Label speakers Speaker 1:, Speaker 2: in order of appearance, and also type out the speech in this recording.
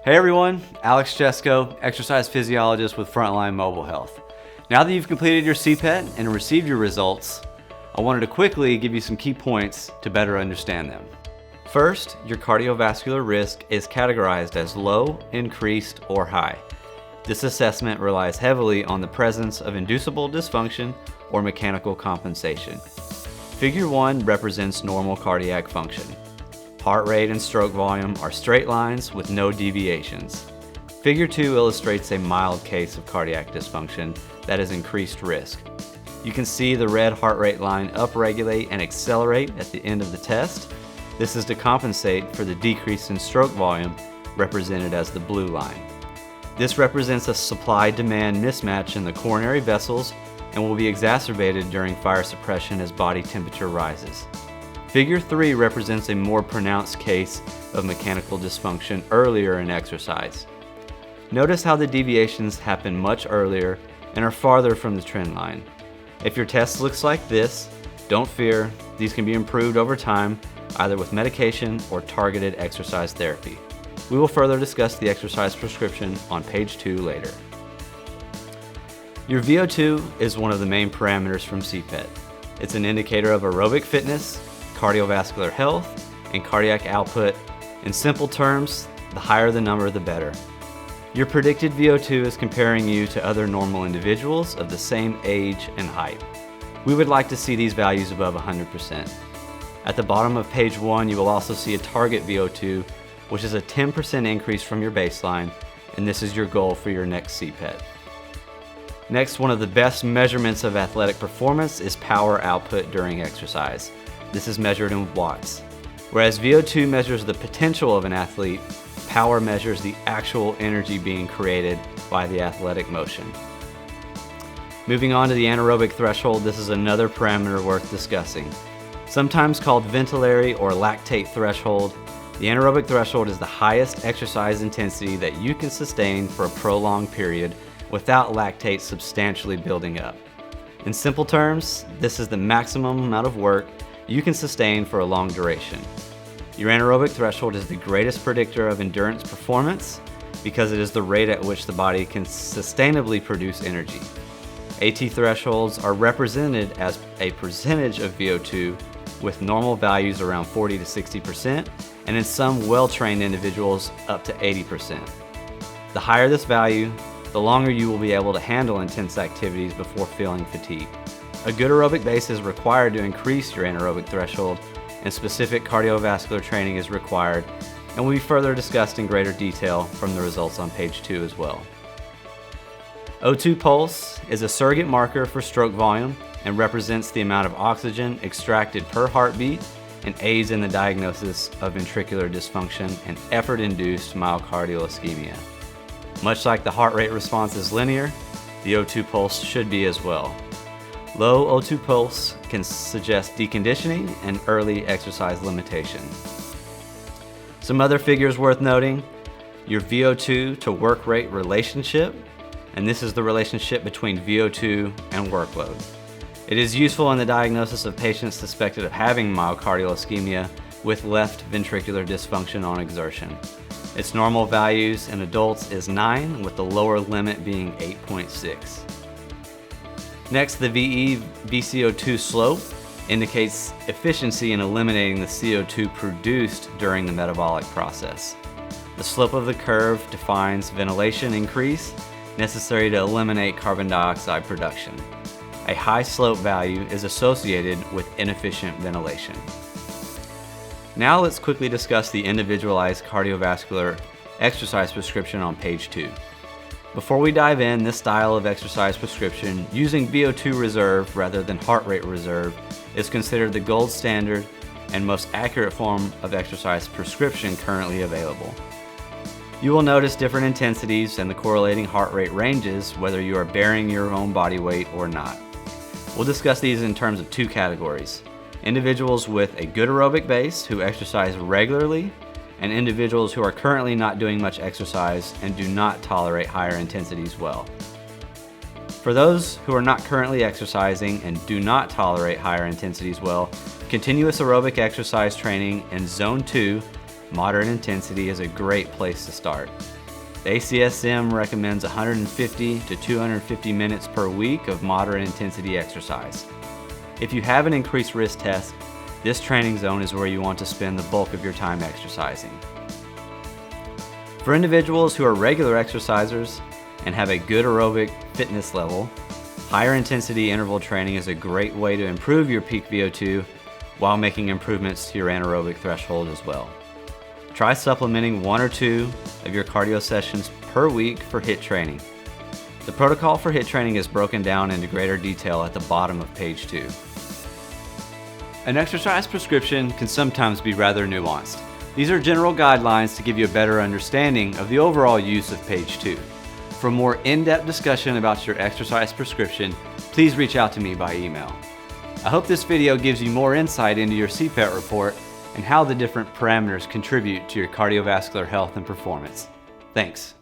Speaker 1: Hey everyone, Alex Chesko, exercise physiologist with Frontline Mobile Health. Now that you've completed your CPET and received your results, I wanted to quickly give you some key points to better understand them. First, your cardiovascular risk is categorized as low, increased, or high. This assessment relies heavily on the presence of inducible dysfunction or mechanical compensation. Figure 1 represents normal cardiac function. Heart rate and stroke volume are straight lines with no deviations. Figure 2 illustrates a mild case of cardiac dysfunction that is increased risk. You can see the red heart rate line upregulate and accelerate at the end of the test. This is to compensate for the decrease in stroke volume, represented as the blue line. This represents a supply-demand mismatch in the coronary vessels and will be exacerbated during fire suppression as body temperature rises. Figure 3 represents a more pronounced case of mechanical dysfunction earlier in exercise. Notice how the deviations happen much earlier and are farther from the trend line. If your test looks like this, don't fear, these can be improved over time, either with medication or targeted exercise therapy. We will further discuss the exercise prescription on page 2 later. Your VO2 is one of the main parameters from CPET. It's an indicator of aerobic fitness, cardiovascular health, and cardiac output. In simple terms, the higher the number, the better. Your predicted VO2 is comparing you to other normal individuals of the same age and height. We would like to see these values above 100%. At the bottom of page 1, you will also see a target VO2, which is a 10% increase from your baseline, and this is your goal for your next CPET. Next, one of the best measurements of athletic performance is power output during exercise. This is measured in watts. Whereas VO2 measures the potential of an athlete, power measures the actual energy being created by the athletic motion. Moving on to the anaerobic threshold, this is another parameter worth discussing. Sometimes called ventilatory or lactate threshold, the anaerobic threshold is the highest exercise intensity that you can sustain for a prolonged period without lactate substantially building up. In simple terms, this is the maximum amount of work you can sustain for a long duration. Your anaerobic threshold is the greatest predictor of endurance performance because it is the rate at which the body can sustainably produce energy. AT thresholds are represented as a percentage of VO2 with normal values around 40 to 60% and in some well-trained individuals up to 80%. The higher this value, the longer you will be able to handle intense activities before feeling fatigue. A good aerobic base is required to increase your anaerobic threshold, and specific cardiovascular training is required, and will be further discussed in greater detail from the results on page 2 as well. O2 pulse is a surrogate marker for stroke volume and represents the amount of oxygen extracted per heartbeat and aids in the diagnosis of ventricular dysfunction and effort-induced myocardial ischemia. Much like the heart rate response is linear, the O2 pulse should be as well. Low O2 pulse can suggest deconditioning and early exercise limitation. Some other figures worth noting: your VO2 to work rate relationship, and this is the relationship between VO2 and workload. It is useful in the diagnosis of patients suspected of having myocardial ischemia with left ventricular dysfunction on exertion. Its normal values in adults is 9, with the lower limit being 8.6. Next, the VE-VCO2 slope indicates efficiency in eliminating the CO2 produced during the metabolic process. The slope of the curve defines ventilation increase necessary to eliminate carbon dioxide production. A high slope value is associated with inefficient ventilation. Now let's quickly discuss the individualized cardiovascular exercise prescription on page 2. Before we dive in, this style of exercise prescription, using VO2 reserve rather than heart rate reserve, is considered the gold standard and most accurate form of exercise prescription currently available. You will notice different intensities and the correlating heart rate ranges whether you are bearing your own body weight or not. We'll discuss these in terms of 2 categories: individuals with a good aerobic base who exercise regularly, and individuals who are currently not doing much exercise and do not tolerate higher intensities well. For those who are not currently exercising and do not tolerate higher intensities well, continuous aerobic exercise training in Zone 2 moderate intensity is a great place to start. The ACSM recommends 150 to 250 minutes per week of moderate intensity exercise. If you have an increased risk test, this training zone is where you want to spend the bulk of your time exercising. For individuals who are regular exercisers and have a good aerobic fitness level, higher intensity interval training is a great way to improve your peak VO2 while making improvements to your anaerobic threshold as well. Try supplementing 1 or 2 of your cardio sessions per week for HIIT training. The protocol for HIIT training is broken down into greater detail at the bottom of page 2. An exercise prescription can sometimes be rather nuanced. These are general guidelines to give you a better understanding of the overall use of page 2. For more in-depth discussion about your exercise prescription, please reach out to me by email. I hope this video gives you more insight into your CPET report and how the different parameters contribute to your cardiovascular health and performance. Thanks.